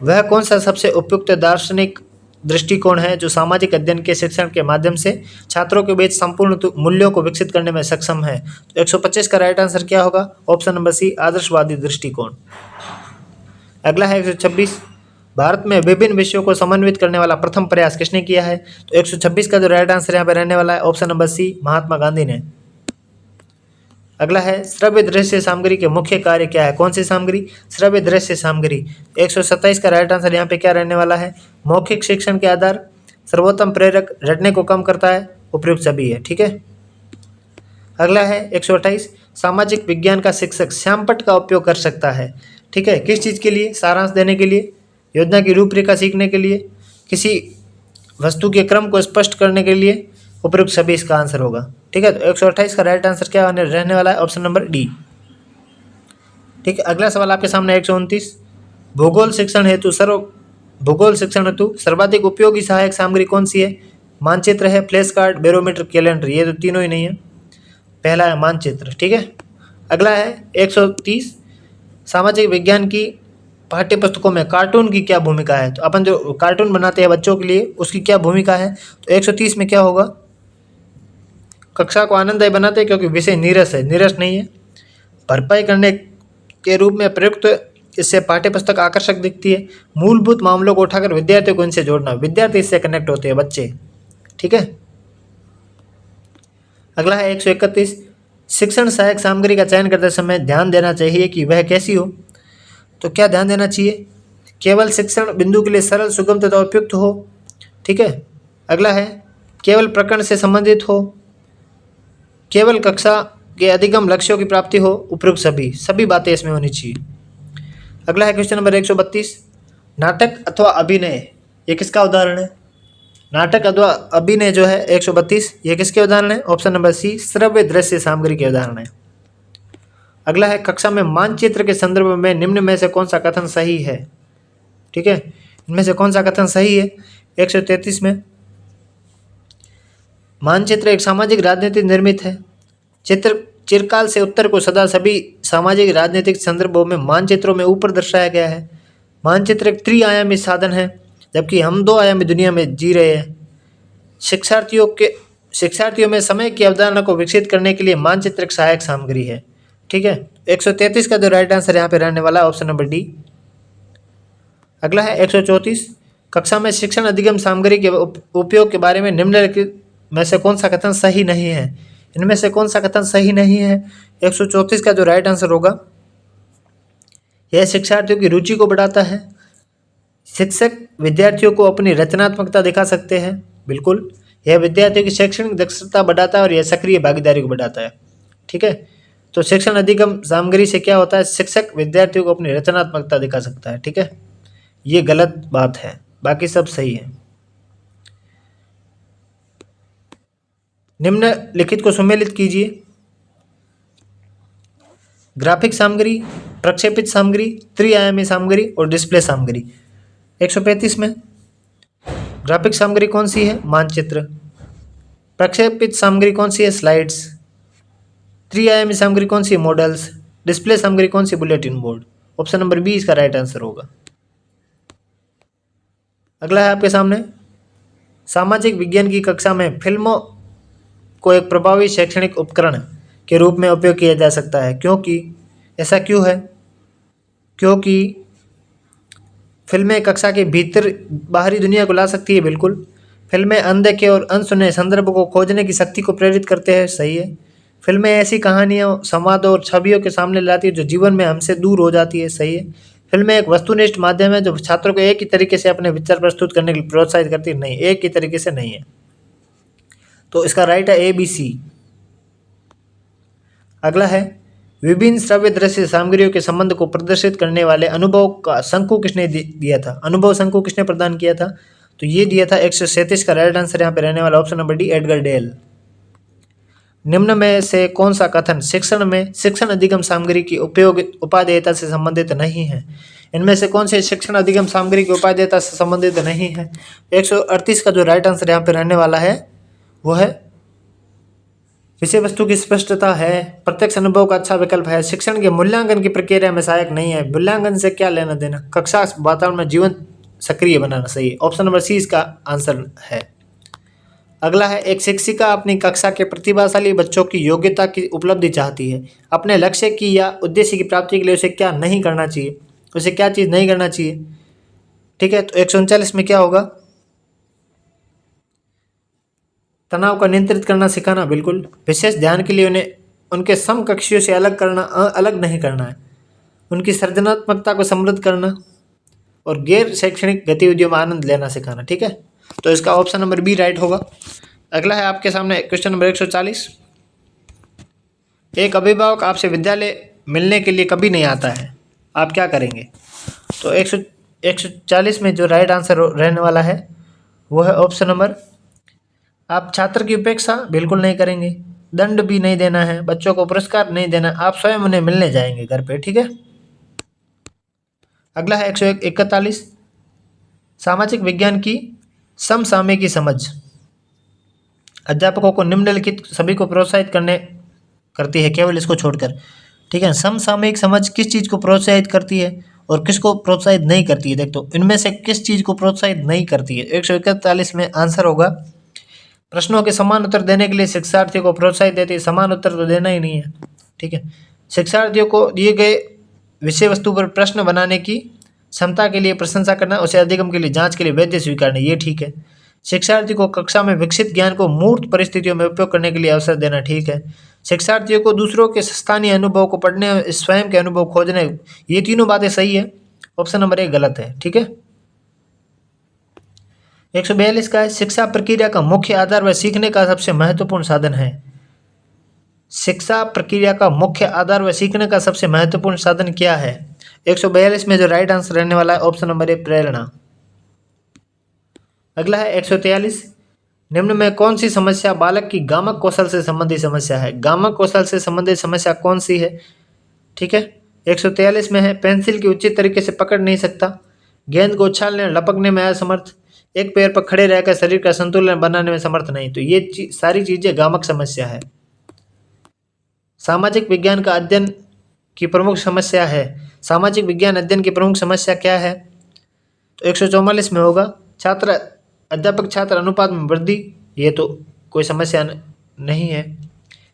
वह कौन सा सबसे उपयुक्त दार्शनिक दृष्टिकोण है जो सामाजिक अध्ययन के शिक्षण के माध्यम से छात्रों के बीच संपूर्ण मूल्यों को विकसित करने में सक्षम है। तो 125 का राइट आंसर क्या होगा। ऑप्शन नंबर सी, आदर्शवादी दृष्टिकोण। अगला है 126। भारत में विभिन्न विषयों को समन्वित करने वाला प्रथम प्रयास किसने किया है। तो 126 का जो राइट आंसर यहाँ पे रहने वाला है ऑप्शन नंबर सी, महात्मा गांधी ने। अगला है श्रव्य दृश्य सामग्री के मुख्य कार्य क्या है। कौन सी सामग्री। श्रव्य दृश्य सामग्री। 127 का राइट आंसर यहाँ पे क्या रहने वाला है। मौखिक शिक्षण के आधार, सर्वोत्तम प्रेरक, रटने को कम करता है, उपयुक्त सभी है। ठीक है, अगला है 128। सामाजिक विज्ञान का शिक्षक श्यामपट्ट का उपयोग कर सकता है। ठीक है, किस चीज़ के लिए। सारांश देने के लिए, योजना की रूपरेखा सीखने के लिए, किसी वस्तु के क्रम को स्पष्ट करने के लिए, उपयुक्त सभी इसका आंसर होगा। ठीक है, तो 128 का राइट आंसर क्या रहने वाला है। Option number D. ठीक है, अगला सवाल आपके सामने 129। भूगोल शिक्षण हेतु सर्वाधिक उपयोगी सहायक सामग्री कौन सी है। मानचित्र है, फ्लैश कार्ड, बैरोमीटर, कैलेंडर। ये तो तीनों ही नहीं है, पहला है मानचित्र। ठीक है, अगला है 130। सामाजिक विज्ञान की पाठ्य पुस्तकों में कार्टून की क्या भूमिका है। तो अपन जो कार्टून बनाते हैं बच्चों के लिए, उसकी क्या भूमिका है। तो 130 में क्या होगा। कक्षा को आनंददायी बनाते हैं क्योंकि विषय नीरस है, नीरस नहीं है। भरपाई करने के रूप में प्रयुक्त, इससे पाठ्य पुस्तक आकर्षक दिखती है। मूलभूत मामलों को उठाकर विद्यार्थियों को इनसे जोड़ना, विद्यार्थी इससे कनेक्ट होते हैं, बच्चे। ठीक है, अगला है 131। शिक्षण सहायक सामग्री का चयन करते समय ध्यान देना चाहिए कि वह कैसी हो। तो क्या ध्यान देना चाहिए। केवल शिक्षण बिंदु के लिए सरल, सुगम तथा उपयुक्त हो। ठीक है, अगला है केवल प्रकरण से संबंधित हो, केवल कक्षा के अधिगम लक्ष्यों की प्राप्ति हो, उपयुक्त सभी बातें इसमें होनी चाहिए। अगला है क्वेश्चन नंबर 132। नाटक अथवा अभिनय, ये किसका उदाहरण है। नाटक अथवा अभिनय जो है 132, ये किसके उदाहरण है। ऑप्शन नंबर सी, श्रव्य दृश्य सामग्री के उदाहरण है। अगला है कक्षा में मानचित्र के संदर्भ में निम्न में से कौन सा कथन सही है। ठीक है, इनमें से कौन सा कथन सही है। 133 में मानचित्र एक सामाजिक राजनीतिक निर्मित है। चिरकाल से उत्तर को सदा सभी सामाजिक राजनीतिक संदर्भों में मानचित्रों में ऊपर दर्शाया गया है। मानचित्र एक त्रिआयामी साधन है, जबकि हम 2 आयामी दुनिया में जी रहे हैं। शिक्षार्थियों में समय की अवधारणा को विकसित करने के लिए मानचित्र एक सहायक सामग्री है। ठीक है, 133 का जो राइट आंसर यहाँ पे रहने वाला है ऑप्शन नंबर डी। अगला है 134। कक्षा में शिक्षण अधिगम सामग्री के उपयोग के बारे में निम्नलिखित में से कौन सा कथन सही नहीं है। इनमें से कौन सा कथन सही नहीं है। 134 का जो राइट आंसर होगा, यह शिक्षार्थियों की रुचि को बढ़ाता है। शिक्षक विद्यार्थियों को अपनी रचनात्मकता दिखा सकते हैं, बिल्कुल। यह विद्यार्थियों की शैक्षणिक दक्षता बढ़ाता है और यह सक्रिय भागीदारी को बढ़ाता है। ठीक है, तो शिक्षण अधिगम सामग्री से क्या होता है, शिक्षक विद्यार्थियों को अपनी रचनात्मकता दिखा सकता है। ठीक है, ये गलत बात है, बाकी सब सही है। निम्नलिखित को सम्मिलित कीजिए। ग्राफिक सामग्री, प्रक्षेपित सामग्री, त्रिआयामी सामग्री और डिस्प्ले सामग्री। 135 में ग्राफिक सामग्री कौन सी है, मानचित्र। प्रक्षेपित सामग्री कौन सी है, स्लाइड्स। त्रिआयामी सामग्री कौन सी है, मॉडल्स। डिस्प्ले सामग्री कौन सी, bulletin board. Option number B इसका राइट आंसर होगा। अगला है आपके सामने, सामाजिक विज्ञान की कक्षा में फिल्मों को एक प्रभावी शैक्षणिक उपकरण के रूप में उपयोग किया जा सकता है, क्योंकि ऐसा क्यों है? क्योंकि फिल्में कक्षा के भीतर बाहरी दुनिया को ला सकती है, बिल्कुल। फिल्में अनदेखे और अनसुने संदर्भ को खोजने की शक्ति को प्रेरित करते हैं, सही है। फिल्में ऐसी कहानियों, संवादों और छवियों के सामने लाती है जो जीवन में हमसे दूर हो जाती है, सही है। फिल्में एक वस्तुनिष्ठ माध्यम है जो छात्रों को एक ही तरीके से अपने विचार प्रस्तुत करने के लिए प्रोत्साहित करती है, नहीं, एक ही तरीके से नहीं है। तो इसका राइट है ABC। अगला है, विभिन्न श्रव्य दृश्य सामग्रियों के संबंध को प्रदर्शित करने वाले अनुभव का शंकु किसने दिया था? अनुभव शंकु किसने प्रदान किया था? तो ये दिया था 137 का राइट आंसर यहाँ पे रहने वाला option number D, Edgar Dale. निम्न में से कौन सा कथन शिक्षण में शिक्षण अधिगम सामग्री की उपयोग उपादेयता से संबंधित नहीं है? इनमें से कौन से शिक्षण अधिगम सामग्री की उपादेयता से संबंधित नहीं है? 138 का जो राइट आंसर यहाँ पे रहने वाला है वो है विषय वस्तु की स्पष्टता है, प्रत्यक्ष अनुभव का अच्छा विकल्प है, शिक्षण के मूल्यांकन की प्रक्रिया में सहायक नहीं है, मूल्यांकन से क्या लेना देना, कक्षा वातावरण में जीवन सक्रिय बनाना, सही है। ऑप्शन नंबर सी इसका आंसर है। अगला है, एक शिक्षिका अपनी कक्षा के प्रतिभाशाली बच्चों की योग्यता की उपलब्धि चाहती है, अपने लक्ष्य की या उद्देश्य की प्राप्ति के लिए उसे क्या नहीं करना चाहिए? उसे क्या चीज़ नहीं करना चाहिए? ठीक है, तो 139 में क्या होगा? तनाव का नियंत्रित करना सिखाना, बिल्कुल। विशेष ध्यान के लिए उन्हें उनके समकक्षियों से अलग नहीं करना है, उनकी सृजनात्मकता को समृद्ध करना और गैर शैक्षणिक गतिविधियों में आनंद लेना सिखाना, ठीक है। तो इसका ऑप्शन नंबर बी राइट होगा। अगला है आपके सामने क्वेश्चन नंबर 140। एक अभिभावक आपसे विद्यालय मिलने के लिए कभी नहीं आता है, आप क्या करेंगे? तो 140 में जो राइट आंसर रहने वाला है वो है ऑप्शन नंबर, आप छात्र की उपेक्षा बिल्कुल नहीं करेंगे, दंड भी नहीं देना है, बच्चों को पुरस्कार नहीं देना, आप स्वयं उन्हें मिलने जाएंगे घर पे, ठीक है। अगला है 141, सामाजिक विज्ञान की समसामयिकी समझ अध्यापकों को निम्नलिखित सभी को प्रोत्साहित करती है, केवल इसको छोड़कर, ठीक है। समसामयिक समझ किस चीज़ को प्रोत्साहित करती है और किसको प्रोत्साहित नहीं करती है? देख, तो इनमें से किस चीज़ को प्रोत्साहित नहीं करती है? 141 में आंसर होगा, प्रश्नों के समान उत्तर देने के लिए शिक्षार्थियों को प्रोत्साहित देती है। समान उत्तर तो देना ही नहीं है, ठीक है। शिक्षार्थियों को दिए गए विषय वस्तु पर प्रश्न बनाने की क्षमता के लिए प्रशंसा करना, उसे अधिगम के लिए जांच के लिए वैध स्वीकारना, ये ठीक है। शिक्षार्थी को कक्षा में विकसित ज्ञान को मूर्त परिस्थितियों में उपयोग करने के लिए अवसर देना, ठीक है। शिक्षार्थियों को दूसरों के स्थानीय अनुभव को पढ़ने, स्वयं के अनुभव खोजने, ये तीनों बातें सही है। ऑप्शन नंबर 1 गलत है, ठीक है। 142 का है, शिक्षा प्रक्रिया का मुख्य आधार व सीखने का सबसे महत्वपूर्ण साधन है। शिक्षा प्रक्रिया का मुख्य आधार व सीखने का सबसे महत्वपूर्ण साधन क्या है? 142 में जो राइट आंसर रहने वाला है ऑप्शन नंबर 1 प्रेरणा। अगला है 143, निम्न में कौन सी समस्या बालक की गामक कौशल से संबंधित समस्या है? गामक कौशल से संबंधित समस्या कौन सी है? ठीक है, 143 में है, पेंसिल की उचित तरीके से पकड़ नहीं सकता, गेंद को उछालने और लपकने में असमर्थ, एक पैर पर खड़े रहकर शरीर का संतुलन बनाने में समर्थ नहीं। तो ये सारी चीजें गामक समस्या है। सामाजिक विज्ञान का अध्ययन की प्रमुख समस्या है, सामाजिक विज्ञान अध्ययन की प्रमुख समस्या क्या है? तो 144 में होगा, छात्र अध्यापक छात्र अनुपात में वृद्धि, ये तो कोई समस्या नहीं है।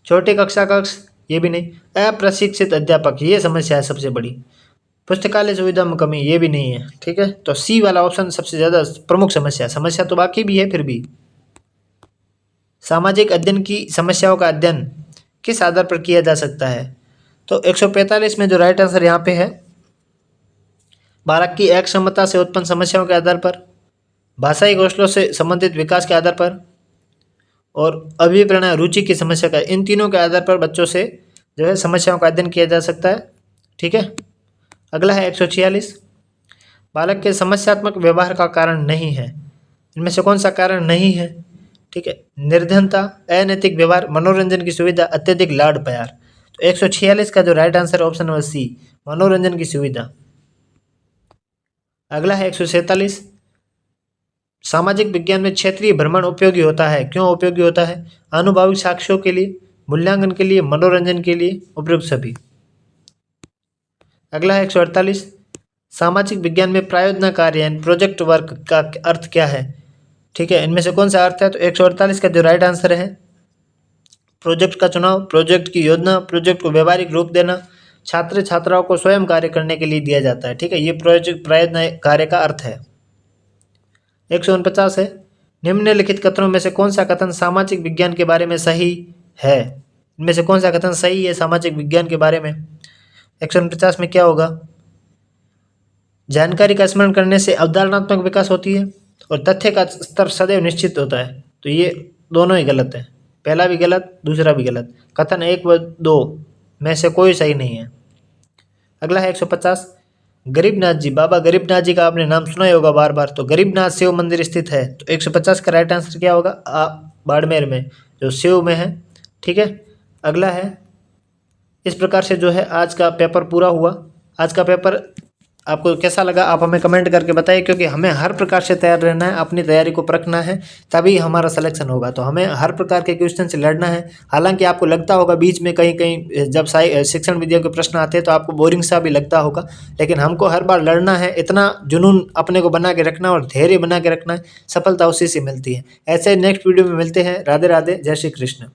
छोटे कक्षा कक्ष, ये भी नहीं। अप्रशिक्षित अध्यापक, ये समस्या है सबसे बड़ी। पुस्तकालय सुविधा में कमी, ये भी नहीं है, ठीक है। तो सी वाला ऑप्शन सबसे ज़्यादा प्रमुख समस्या, समस्या तो बाकी भी है फिर भी। सामाजिक अध्ययन की समस्याओं का अध्ययन किस आधार पर किया जा सकता है? तो 145 में जो राइट आंसर यहाँ पे है, बालक की अक्षमता से उत्पन्न समस्याओं के आधार पर, भाषाई कौशलों से संबंधित विकास के आधार पर और अभिप्रेरणा रुचि की समस्या का, इन तीनों के आधार पर बच्चों से जो है समस्याओं का अध्ययन किया जा सकता है, ठीक है। अगला है 146, बालक के समस्यात्मक व्यवहार का कारण नहीं है। इनमें से कौन सा कारण नहीं है? ठीक है, निर्धनता, अनैतिक व्यवहार, मनोरंजन की सुविधा, अत्यधिक लाड प्यार। तो 146 का जो right answer option number C, मनोरंजन की सुविधा। अगला है 147, सामाजिक विज्ञान में क्षेत्रीय भ्रमण उपयोगी होता है। क्यों उपयोगी होता है? आनुभाविक साक्ष्यों के लिए, मूल्यांकन के लिए, मनोरंजन के लिए, उपयुक्त सभी। अगला है 148, सामाजिक विज्ञान में प्रायोजना कार्य यानी प्रोजेक्ट वर्क का अर्थ क्या है? ठीक है, इनमें से कौन सा अर्थ है? तो 148 का जो राइट आंसर है, प्रोजेक्ट का चुनाव, प्रोजेक्ट की योजना, प्रोजेक्ट को व्यवहारिक रूप देना, छात्र छात्राओं को स्वयं कार्य करने के लिए दिया जाता है। ठीक है, ये प्रोजेक्ट प्रायोजना कार्य का अर्थ है। 149 है, निम्नलिखित कथनों में से कौन सा कथन सामाजिक विज्ञान के बारे में सही है? इनमें से कौन सा कथन सही है सामाजिक विज्ञान के बारे में? 149 में क्या होगा? जानकारी का स्मरण करने से अवधारणात्मक विकास होती है और तथ्य का स्तर सदैव निश्चित होता है। तो ये दोनों ही गलत है, पहला भी गलत, दूसरा भी गलत। कथन 1 व 2 में से कोई सही नहीं है। अगला है 150, गरीबनाथ जी, बाबा गरीबनाथ जी का आपने नाम सुना ही होगा बार बार। तो गरीबनाथ शिव मंदिर स्थित है। तो 150 का राइट आंसर क्या होगा? बाड़मेर में, जो शिव में है। ठीक है, अगला है, इस प्रकार से जो है आज का पेपर पूरा हुआ। आज का पेपर आपको कैसा लगा आप हमें कमेंट करके बताइए, क्योंकि हमें हर प्रकार से तैयार रहना है, अपनी तैयारी को परखना है, तभी हमारा सिलेक्शन होगा। तो हमें हर प्रकार के क्वेश्चन से लड़ना है। हालांकि आपको लगता होगा बीच में कहीं कहीं जब शिक्षण विद्या के प्रश्न आते हैं तो आपको बोरिंग सा भी लगता होगा, लेकिन हमको हर बार लड़ना है। इतना जुनून अपने को बना के रखना और धैर्य बना के रखना है, सफलता उसी से मिलती है। ऐसे नेक्स्ट वीडियो में मिलते हैं। राधे राधे, जय श्री कृष्ण।